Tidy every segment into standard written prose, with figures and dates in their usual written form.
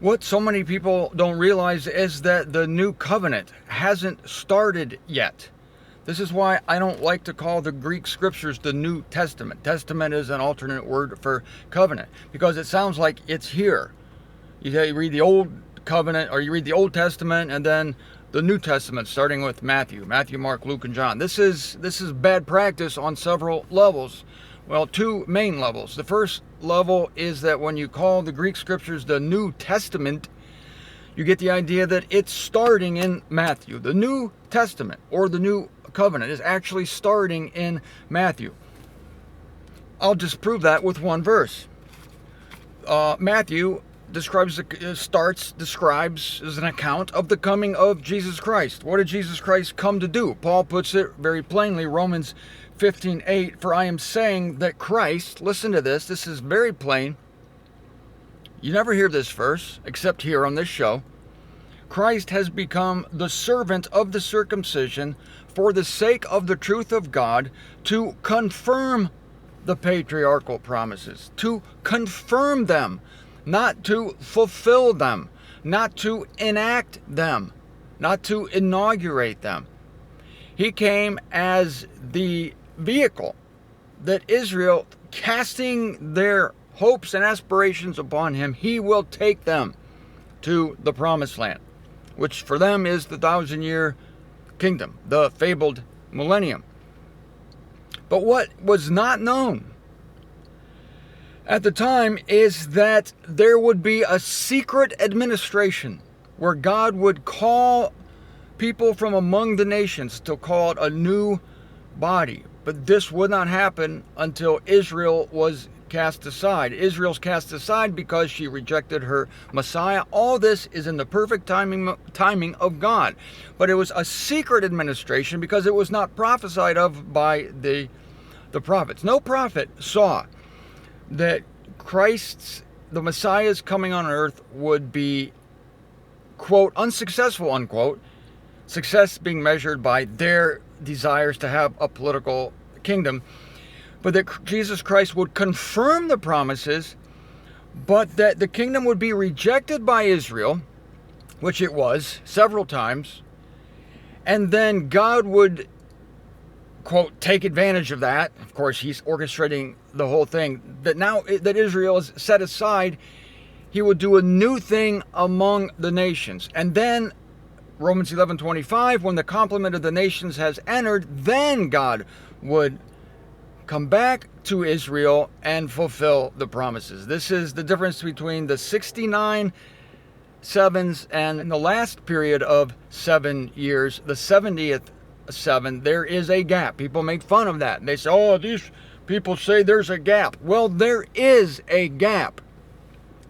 What so many people don't realize is that the new covenant hasn't started yet. This is why I don't like to call the Greek scriptures the New Testament. Testament is an alternate word for covenant because it sounds like it's here. You read the Old Covenant, or you read the Old Testament and then the New Testament, starting with Matthew, Mark, Luke, and John. This is bad practice on several levels. Well, two main levels. The first level is that when you call the Greek scriptures the New Testament, you get the idea that it's starting in Matthew. The New Testament, or the New Covenant, is actually starting in Matthew. I'll disprove that with one verse. Matthew describes as an account of the coming of Jesus Christ. What did Jesus Christ come to do? Paul puts it very plainly, Romans 15:8, for I am saying that Christ, listen to this is very plain. You never hear this verse except here on this show. Christ has become the servant of the circumcision for the sake of the truth of God, to confirm the patriarchal promises, to confirm them, not to fulfill them, not to enact them, not to inaugurate them. He came as the vehicle that Israel, casting their hopes and aspirations upon him, he will take them to the promised land, which for them is the 1,000-year kingdom, the fabled millennium. But what was not known at the time is that there would be a secret administration where God would call people from among the nations to call it a new body. But this would not happen until Israel was cast aside. Israel's cast aside because she rejected her Messiah. All this is in the perfect timing of God. But it was a secret administration because it was not prophesied of by the prophets. No prophet saw that the Messiah's coming on earth would be, quote, unsuccessful, unquote, success being measured by their desires to have a political kingdom, but that Jesus Christ would confirm the promises, but that the kingdom would be rejected by Israel, which it was several times, and then God would, quote, take advantage of that. Of course, he's orchestrating the whole thing, that now that Israel is set aside, he would do a new thing among the nations. And then Romans 11:25, when the complement of the nations has entered, then God would come back to Israel and fulfill the promises. This is the difference between the 69 sevens and the last period of 7 years, the 70th 7. There is a gap. People make fun of that. They say, oh, these people say there's a gap. Well, there is a gap.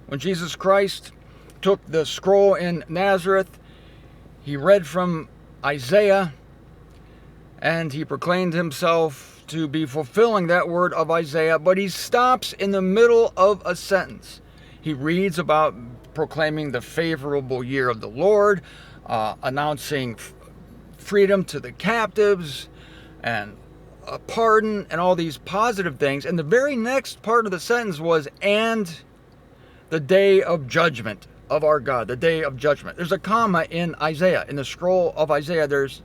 When Jesus Christ took the scroll in Nazareth, he read from Isaiah, and he proclaimed himself to be fulfilling that word of Isaiah, but he stops in the middle of a sentence. He reads about proclaiming the favorable year of the Lord, announcing freedom to the captives, and a pardon, and all these positive things. And the very next part of the sentence was, and the day of judgment of our God, the day of judgment. There's a comma in Isaiah. In the scroll of Isaiah, there's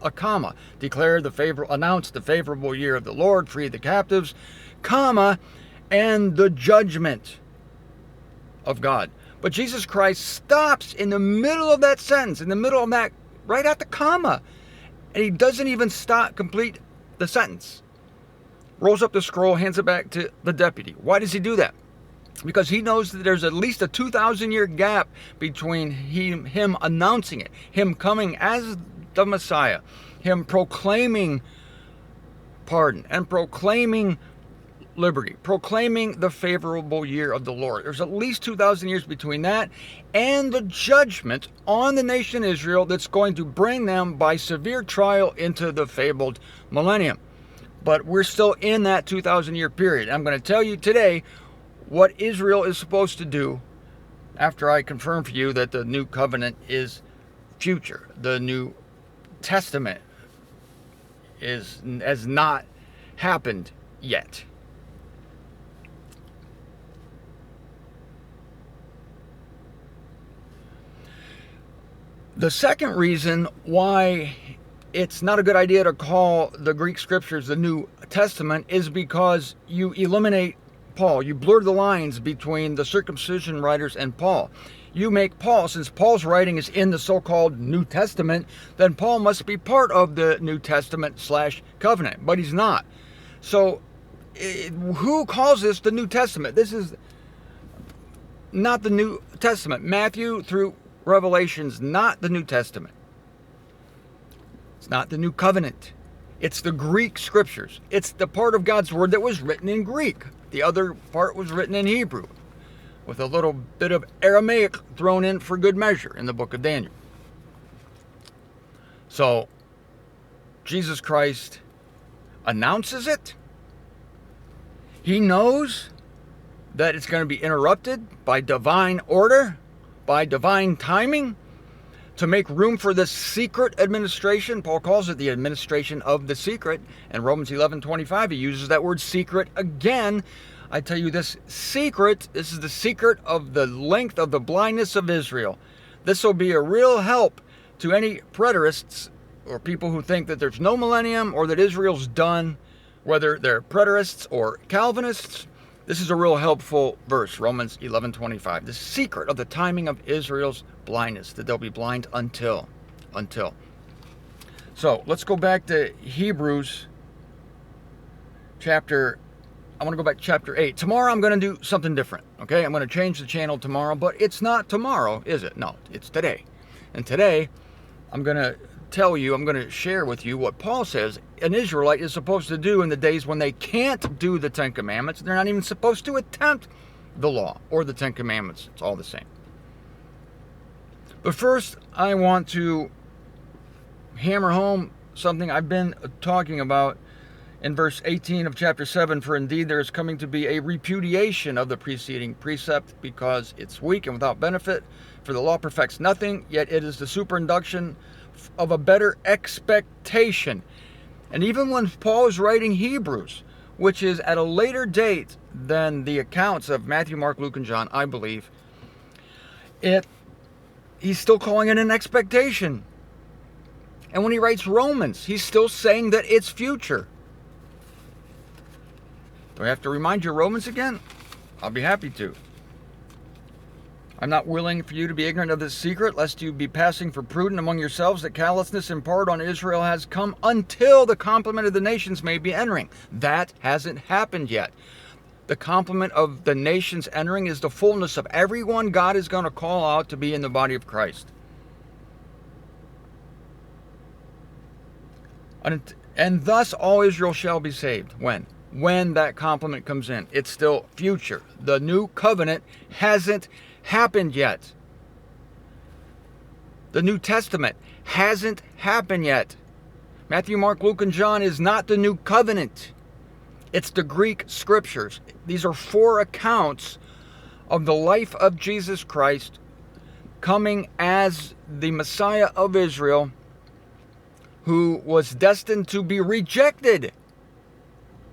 a comma. Announce the favorable year of the Lord, free the captives, comma, and the judgment of God. But Jesus Christ stops in the middle of that sentence, in the middle of that, right at the comma, and he doesn't even complete the sentence. Rolls up the scroll, hands it back to the deputy. Why does he do that? Because he knows that there's at least a 2,000-year gap between him announcing it, him coming as the Messiah, him proclaiming pardon and proclaiming liberty, proclaiming the favorable year of the Lord. There's at least 2,000 years between that and the judgment on the nation Israel that's going to bring them by severe trial into the fabled millennium. But we're still in that 2,000-year period. I'm going to tell you today what Israel is supposed to do after I confirm for you that the new covenant is future. The New Testament has not happened yet. The second reason why it's not a good idea to call the Greek scriptures the New Testament is because you eliminate Paul. You blur the lines between the circumcision writers and Paul. You make Paul, since Paul's writing is in the so-called New Testament, then Paul must be part of the New Testament / covenant, but he's not. So who calls this the New Testament? This is not the New Testament. Matthew through Revelation's not the New Testament. It's not the New Covenant. It's the Greek scriptures. It's the part of God's word that was written in Greek. The other part was written in Hebrew, with a little bit of Aramaic thrown in for good measure in the book of Daniel. So, Jesus Christ announces it. He knows that it's going to be interrupted by divine order, by divine timing, to make room for this secret administration. Paul calls it the administration of the secret. In Romans 11:25, he uses that word secret again. I tell you, this is the secret of the length of the blindness of Israel. This will be a real help to any preterists or people who think that there's no millennium or that Israel's done, whether they're preterists or Calvinists. This is a real helpful verse, Romans 11:25. The secret of the timing of Israel's blindness, that they'll be blind until. So let's go back to Hebrews I want to go back to chapter 8. Tomorrow I'm going to do something different, okay? I'm going to change the channel tomorrow, but it's not tomorrow, is it? No, it's today. And today I'm going to share with you what Paul says an Israelite is supposed to do in the days when they can't do the Ten Commandments. They're not even supposed to attempt the law or the Ten Commandments. It's all the same. But first, I want to hammer home something I've been talking about in verse 18 of chapter 7. For indeed there is coming to be a repudiation of the preceding precept, because it's weak and without benefit. For the law perfects nothing, yet it is the superinduction of a better expectation. And even when Paul is writing Hebrews, which is at a later date than the accounts of Matthew, Mark, Luke, and John, I believe, he's still calling it an expectation. And when he writes Romans, he's still saying that it's future. Do I have to remind you of Romans again? I'll be happy to. I'm not willing for you to be ignorant of this secret, lest you be passing for prudent among yourselves, that callousness in part on Israel has come, until the complement of the nations may be entering. That hasn't happened yet. The complement of the nations entering is the fullness of everyone God is going to call out to be in the body of Christ. And thus all Israel shall be saved. When? When that complement comes in. It's still future. The new covenant hasn't happened yet. The New Testament hasn't happened yet. Matthew, Mark, Luke, and John is not the new covenant. It's the Greek scriptures. These are 4 accounts of the life of Jesus Christ coming as the Messiah of Israel, who was destined to be rejected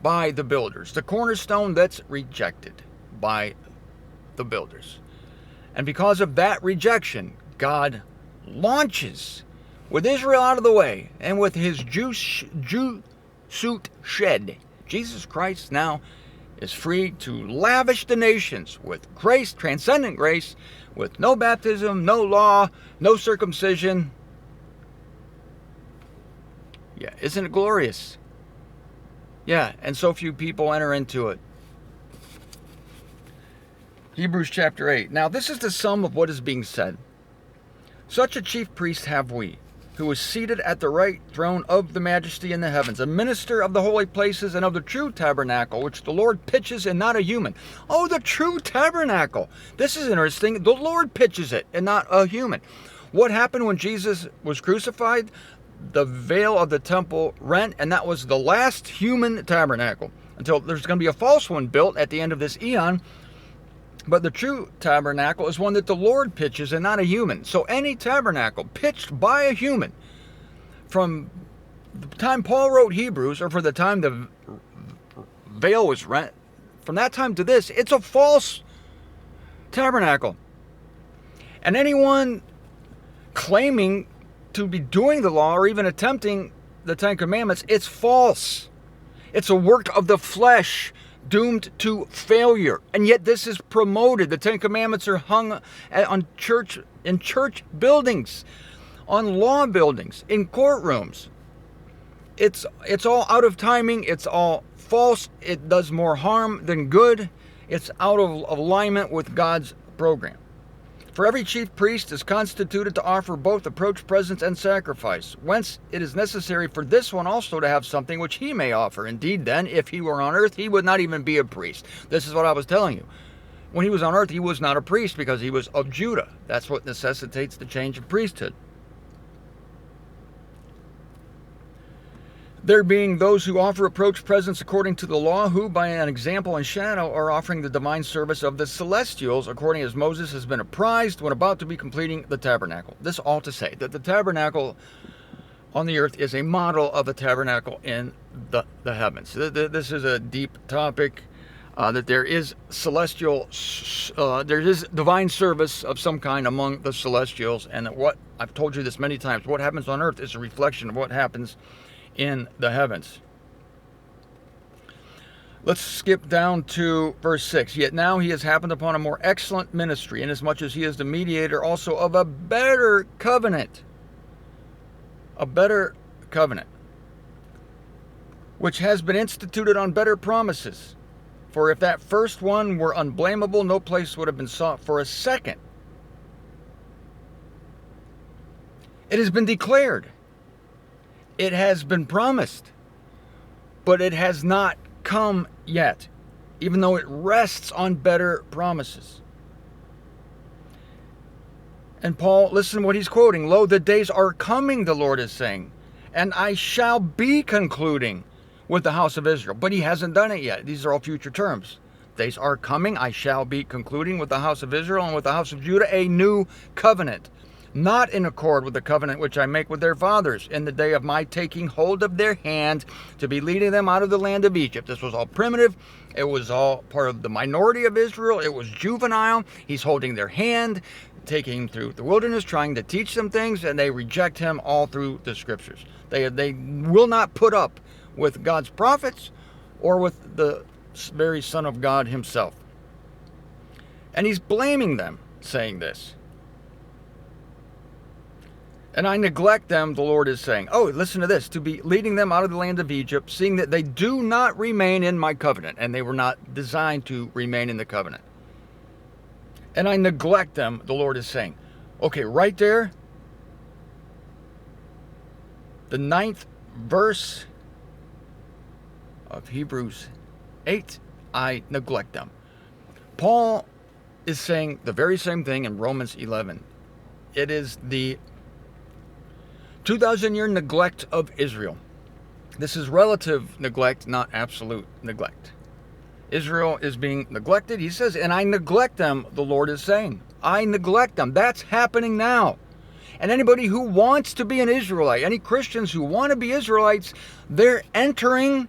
by the builders. The cornerstone that's rejected by the builders. And because of that rejection, God launches, with Israel out of the way, and with his Jew suit shed, Jesus Christ now is free to lavish the nations with grace, transcendent grace, with no baptism, no law, no circumcision. Yeah, isn't it glorious? Yeah, and so few people enter into it. Hebrews chapter 8. Now this is the sum of what is being said. Such a chief priest have we, who is seated at the right throne of the majesty in the heavens, a minister of the holy places and of the true tabernacle, which the Lord pitches and not a human. Oh, the true tabernacle. This is interesting. The Lord pitches it and not a human. What happened when Jesus was crucified? The veil of the temple rent, and that was the last human tabernacle, until there's going to be a false one built at the end of this eon. But the true tabernacle is one that the Lord pitches and not a human. So any tabernacle pitched by a human, from the time Paul wrote Hebrews, or for the time the veil was rent, from that time to this, it's a false tabernacle. And anyone claiming to be doing the law or even attempting the Ten Commandments, it's false. It's a work of the flesh, doomed to failure. And yet this is promoted. The Ten Commandments are hung in church buildings, on law buildings, in courtrooms. It's all out of timing. It's all false. It does more harm than good. It's out of alignment with God's program. For every chief priest is constituted to offer both approach presents and sacrifice, whence it is necessary for this one also to have something which he may offer. Indeed, then, if he were on earth, he would not even be a priest. This is what I was telling you. When he was on earth, he was not a priest because he was of Judah. That's what necessitates the change of priesthood. There being those who offer approach presents according to the law, who by an example and shadow are offering the divine service of the celestials, according as Moses has been apprised when about to be completing the tabernacle. This all to say that the tabernacle on the earth is a model of a tabernacle in the heavens. This is a deep topic, that there is there is divine service of some kind among the celestials, and that what, I've told you this many times, what happens on earth is a reflection of what happens in the heavens. Let's skip down to verse 6. Yet now he has happened upon a more excellent ministry, inasmuch as he is the mediator also of a better covenant. A better covenant, which has been instituted on better promises. For if that first one were unblameable, no place would have been sought for a second. It has been declared. It has been promised, but it has not come yet, even though it rests on better promises. And Paul, listen to what he's quoting. Lo, the days are coming, the Lord is saying, and I shall be concluding with the house of Israel. But he hasn't done it yet. These are all future terms. Days are coming, I shall be concluding with the house of Israel and with the house of Judah a new covenant, not in accord with the covenant which I make with their fathers in the day of my taking hold of their hand to be leading them out of the land of Egypt. This was all primitive. It was all part of the minority of Israel. It was juvenile. He's holding their hand, taking them through the wilderness, trying to teach them things, and they reject him all through the scriptures. They will not put up with God's prophets or with the very Son of God himself. And he's blaming them, saying this. And I neglect them, the Lord is saying. Oh, listen to this. To be leading them out of the land of Egypt, seeing that they do not remain in my covenant. And they were not designed to remain in the covenant. And I neglect them, the Lord is saying. Okay, right there. The 9th verse of Hebrews 8. I neglect them. Paul is saying the very same thing in Romans 11. It is the 2,000-year neglect of Israel. This is relative neglect, not absolute neglect. Israel is being neglected. He says, and I neglect them, the Lord is saying. I neglect them. That's happening now. And anybody who wants to be an Israelite, any Christians who want to be Israelites, they're entering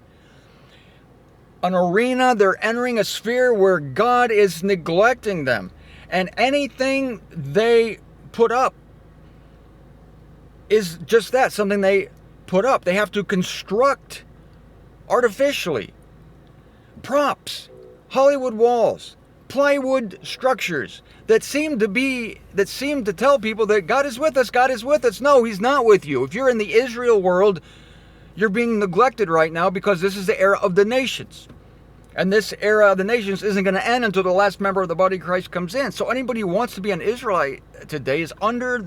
an arena, they're entering a sphere where God is neglecting them. And anything they put up is just that, something they put up. They have to construct artificially props, Hollywood walls, plywood structures that seem to tell people that God is with us, God is with us. No, he's not with you. If you're in the Israel world, you're being neglected right now because this is the era of the nations. And this era of the nations isn't going to end until the last member of the body of Christ comes in. So anybody who wants to be an Israelite today is under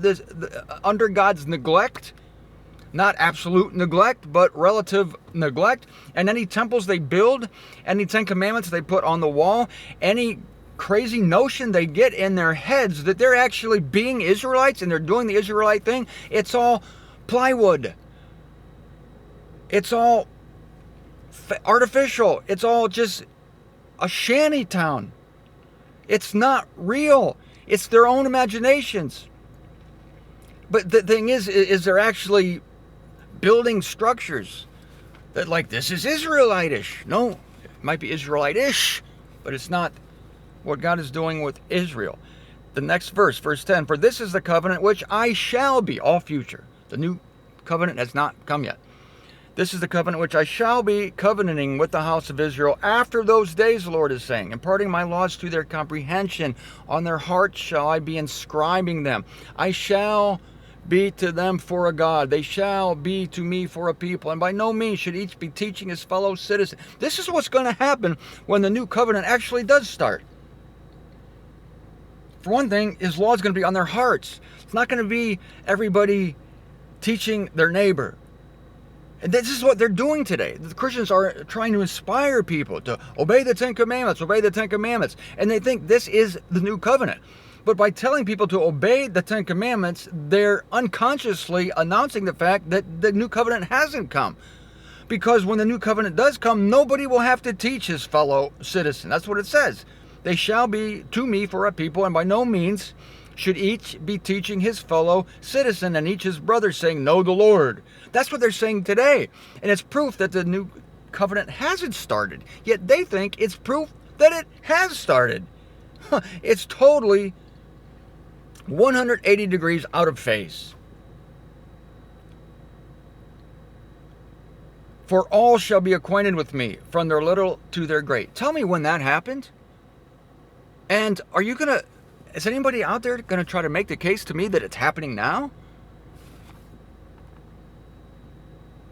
God's neglect, not absolute neglect, but relative neglect. And any temples they build, any 10 commandments they put on the wall, any crazy notion they get in their heads that they're actually being Israelites and they're doing the Israelite thing, it's all plywood. It's all artificial. It's all just a shanty town. It's not real. It's their own imaginations. But the thing is they're actually building structures that, like, this is Israelite-ish. No, it might be Israelite-ish, but it's not what God is doing with Israel. the next verse, verse 10, for this is the covenant which I shall be, all future. The new covenant has not come yet. This is the covenant which I shall be covenanting with the house of Israel after those days, the Lord is saying, imparting my laws to their comprehension. On their hearts shall I be inscribing them. I shall be to them for a God. They shall be to me for a people. And by no means should each be teaching his fellow citizen. This is what's going to happen when the new covenant actually does start. For one thing, his law is going to be on their hearts. It's not going to be everybody teaching their neighbor. And this is what they're doing today. The Christians are trying to inspire people to obey the Ten Commandments, obey the Ten Commandments. And they think this is the new covenant. But by telling people to obey the Ten Commandments, they're unconsciously announcing the fact that the new covenant hasn't come. Because when the new covenant does come, nobody will have to teach his fellow citizen. That's what it says. They shall be to me for a people, and by no means should each be teaching his fellow citizen and each his brother, saying, know the Lord. That's what they're saying today. And it's proof that the new covenant hasn't started. Yet they think it's proof that it has started. It's totally 180 degrees out of phase. For all shall be acquainted with me, from their little to their great. Tell me when that happened. And is anybody out there going to try to make the case to me that it's happening now?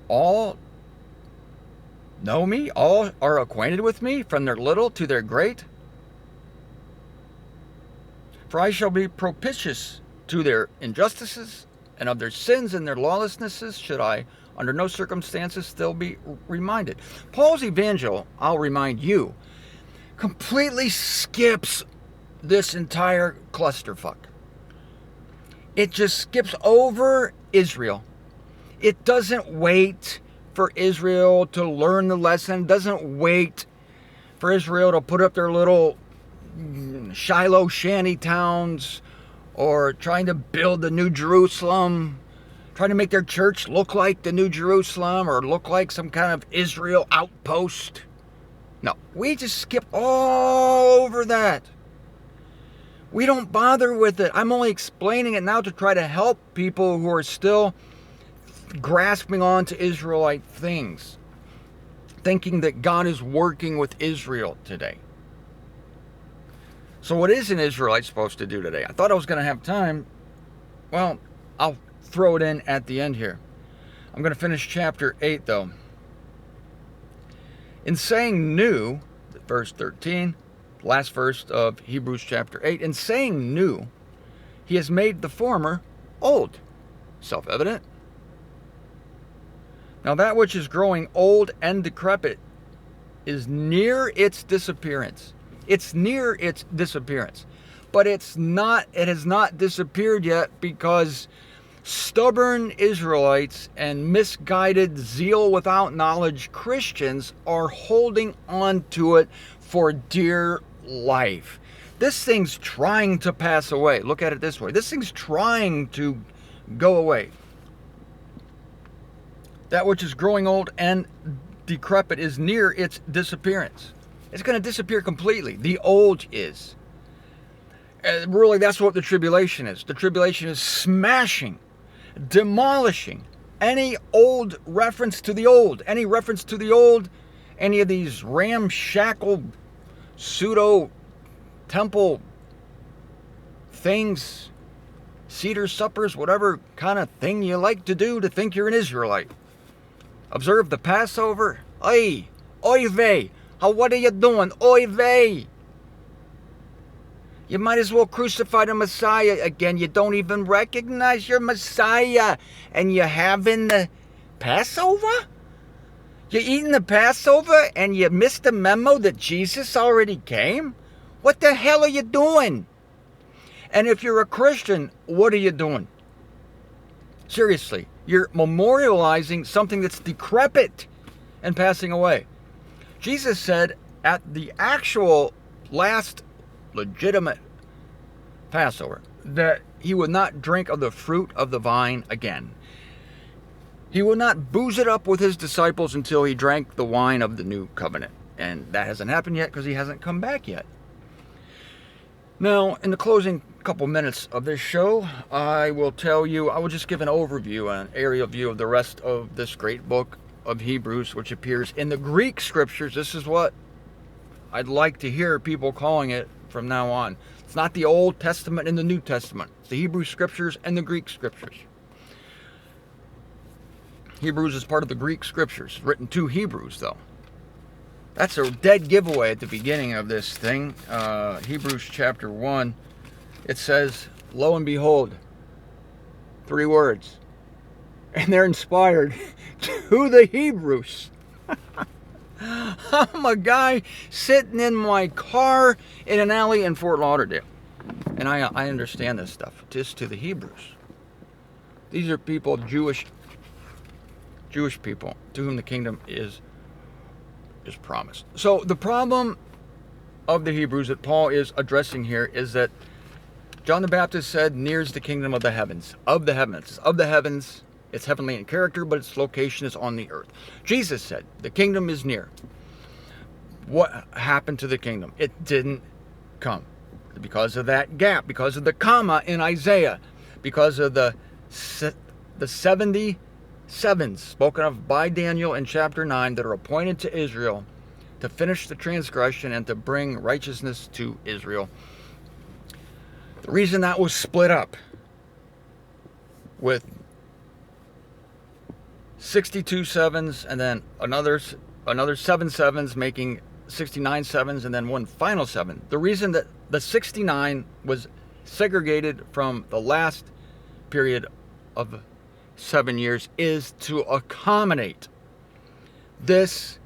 All know me? All are acquainted with me, from their little to their great? For I shall be propitious to their injustices, and of their sins and their lawlessnesses should I under no circumstances still be reminded. Paul's evangel, I'll remind you, completely skips this entire clusterfuck. It just skips over Israel. It doesn't wait for Israel to learn the lesson. It doesn't wait for Israel to put up their little Shiloh shanty towns or trying to build the New Jerusalem, trying to make their church look like the New Jerusalem or look like some kind of Israel outpost. No, we just skip all over that. We don't bother with it. I'm only explaining it now to try to help people who are still grasping on to Israelite things, thinking that God is working with Israel today. So what is an Israelite supposed to do today? I thought I was going to have time. Well, I'll throw it in at the end here. I'm going to finish chapter 8 though. In saying new, verse 13, last verse of Hebrews chapter 8, in saying new, he has made the former old. Self-evident. Now that which is growing old and decrepit is near its disappearance. It's near its disappearance. But it has not disappeared yet because stubborn Israelites and misguided, zeal without knowledge Christians are holding on to it for dear life. This thing's trying to pass away. Look at it this way. This thing's trying to go away. That which is growing old and decrepit is near its disappearance. It's going to disappear completely. The old is. Really, that's what the tribulation is. The tribulation is smashing, demolishing any old reference to the old. Any reference to the old, any of these ramshackle pseudo-temple things, Seder suppers, whatever kind of thing you like to do to think you're an Israelite. Observe the Passover. Oy vey. What are you doing? Oy vey. You might as well crucify the Messiah again. You don't even recognize your Messiah. And you're having the Passover? You're eating the Passover and you missed the memo that Jesus already came? What the hell are you doing? And if you're a Christian, what are you doing? Seriously, you're memorializing something that's decrepit and passing away. Jesus said at the actual last legitimate Passover that he would not drink of the fruit of the vine again. He would not booze it up with his disciples until he drank the wine of the new covenant. And that hasn't happened yet because he hasn't come back yet. Now, in the closing couple minutes of this show, I will just give an overview, an aerial view of the rest of this great book of Hebrews, which appears in the Greek scriptures. This is what I'd like to hear people calling it from now on. It's not the Old Testament and the New Testament. It's the Hebrew scriptures and the Greek scriptures. Hebrews is part of the Greek scriptures, written to Hebrews, though. That's a dead giveaway at the beginning of this thing. Hebrews chapter 1, it says, lo and behold, 3 words. And they're inspired to the Hebrews. I'm a guy sitting in my car in an alley in Fort Lauderdale. And I understand this stuff. Just to the Hebrews. These are people, Jewish people, to whom the kingdom is promised. So the problem of the Hebrews that Paul is addressing here is that John the Baptist said, near's the kingdom of the heavens. Of the heavens. Of the heavens. It's heavenly in character, but its location is on the earth. Jesus said, the kingdom is near. What happened to the kingdom? It didn't come. Because of that gap. Because of the comma in Isaiah. Because of the 70 sevens spoken of by Daniel in chapter 9 that are appointed to Israel to finish the transgression and to bring righteousness to Israel. The reason that was split up with 62 sevens and then another 7 sevens making 69 sevens and then one final 7. The reason that the 69 was segregated from the last period of 7 years is to accommodate this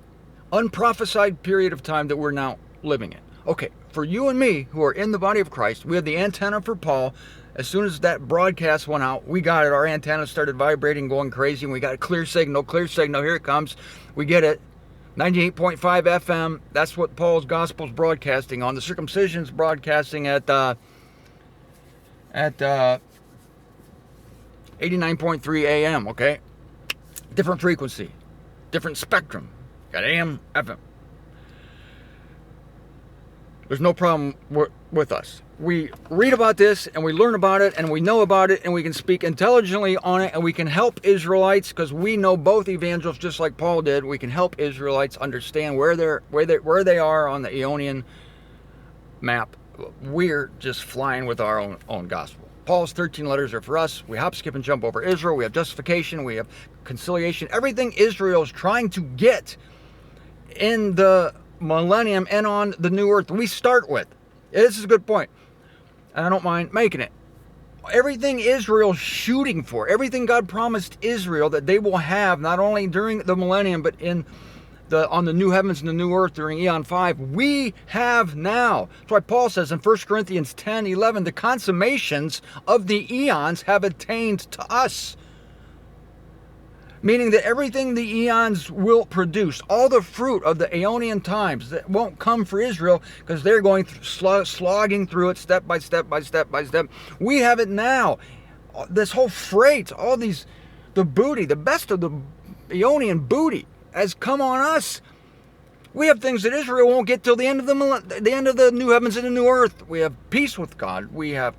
unprophesied period of time that we're now living in. Okay, for you and me who are in the body of Christ, we had the antenna for Paul. As soon as that broadcast went out, we got it. Our antenna started vibrating, going crazy, and we got a clear signal. Here it comes. We get it. 98.5 FM. That's what Paul's gospel's broadcasting on. The circumcision's broadcasting at 89.3 AM, okay? Different frequency, different spectrum. Got AM, FM. There's no problem with us. We read about this, and we learn about it, and we know about it, and we can speak intelligently on it, and we can help Israelites, because we know both evangelists, just like Paul did. We can help Israelites understand where they are on the Aeonian map. We're just flying with our own gospel. Paul's 13 letters are for us. We hop, skip, and jump over Israel. We have justification. We have conciliation. Everything Israel is trying to get in the millennium and on the new earth, we start with. This is a good point, and I don't mind making it. Everything Israel's shooting for, everything God promised Israel that they will have, not only during the millennium, but on the new heavens and the new earth during Eon 5, we have now. That's why Paul says in 1 Corinthians 10:11, the consummations of the eons have attained to us. Meaning that everything the eons will produce, all the fruit of the Aeonian times, that won't come for Israel because they're going slogging through it step by step by step by step. We have it now. This whole freight, all these, the booty, the best of the Aeonian booty has come on us. We have things that Israel won't get till the end of the end of the new heavens and the new earth. We have peace with God. We're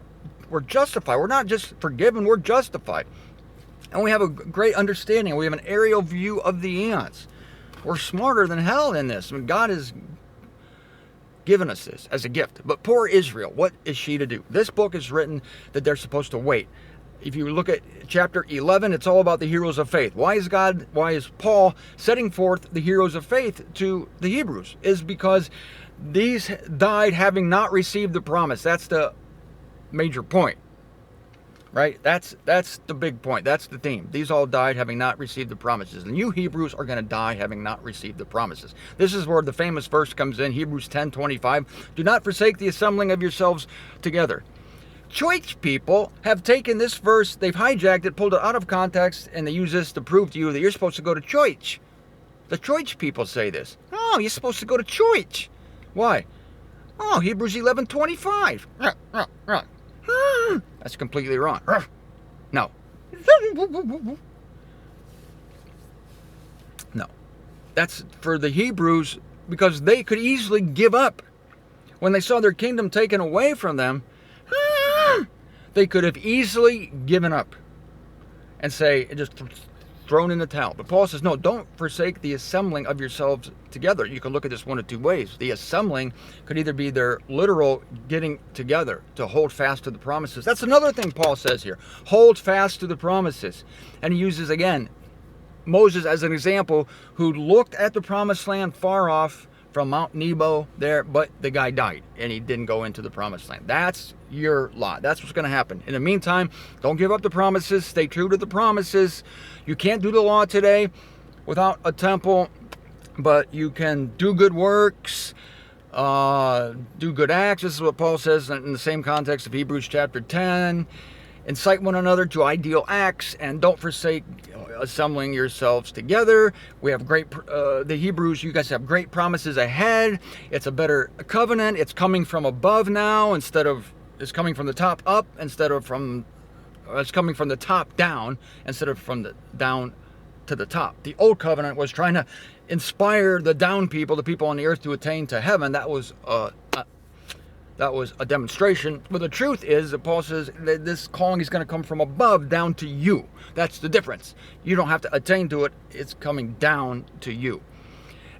justified. We're not just forgiven, we're justified. And we have a great understanding. We have an aerial view of the eons. We're smarter than hell in this. I mean, God has given us this as a gift. But poor Israel, what is she to do? This book is written that they're supposed to wait. If you look at chapter 11, it's all about the heroes of faith. Why is Paul setting forth the heroes of faith to the Hebrews? Is because these died having not received the promise. That's the major point. Right? That's the big point. That's the theme. These all died having not received the promises. And you Hebrews are going to die having not received the promises. This is where the famous verse comes in, Hebrews 10:25. Do not forsake the assembling of yourselves together. Church people have taken this verse, they've hijacked it, pulled it out of context, and they use this to prove to you that you're supposed to go to church. The church people say this. Oh, you're supposed to go to church. Why? Oh, Hebrews 11:25. That's completely wrong. No. No. That's for the Hebrews because they could easily give up when they saw their kingdom taken away from them. They could have easily given up and say, just thrown in the towel. But Paul says, no, don't forsake the assembling of yourselves together. You can look at this one of two ways. The assembling could either be their literal getting together to hold fast to the promises. That's another thing Paul says here. Hold fast to the promises. And he uses, again, Moses as an example, who looked at the promised land far off from Mount Nebo there, but the guy died and he didn't go into the promised land. That's your lot. That's what's going to happen. In the meantime, don't give up the promises. Stay true to the promises. You can't do the law today without a temple, but you can do good works, do good acts. This is what Paul says in the same context of Hebrews chapter 10. Incite one another to ideal acts, and don't forsake assembling yourselves together. We have the Hebrews, you guys have great promises ahead. It's a better covenant. It's coming from above now it's coming from the top up it's coming from the top down instead of from the down to the top. The old covenant was trying to inspire the down people, the people on the earth, to attain to heaven. That was a demonstration. But the truth is that Paul says that this calling is going to come from above down to you. That's the difference. You don't have to attain to it. It's coming down to you.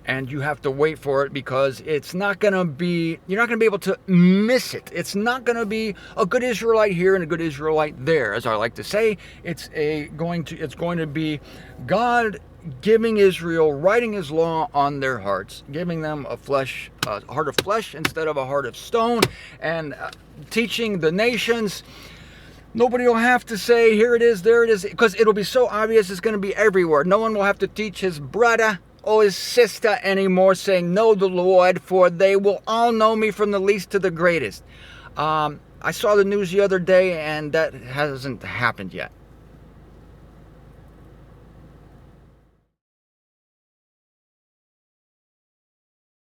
And you have to wait for it, because it's not going to be, you're not going to be able to miss it. It's not going to be a good Israelite here and a good Israelite there. As I like to say, it's going to be God giving Israel, writing his law on their hearts, giving them a heart of flesh instead of a heart of stone, and teaching the nations. Nobody will have to say, here it is, there it is, because it'll be so obvious. It's going to be everywhere. No one will have to teach his brother or his sister anymore, saying, know the Lord, for they will all know me, from the least to the greatest. I saw the news the other day, and that hasn't happened yet.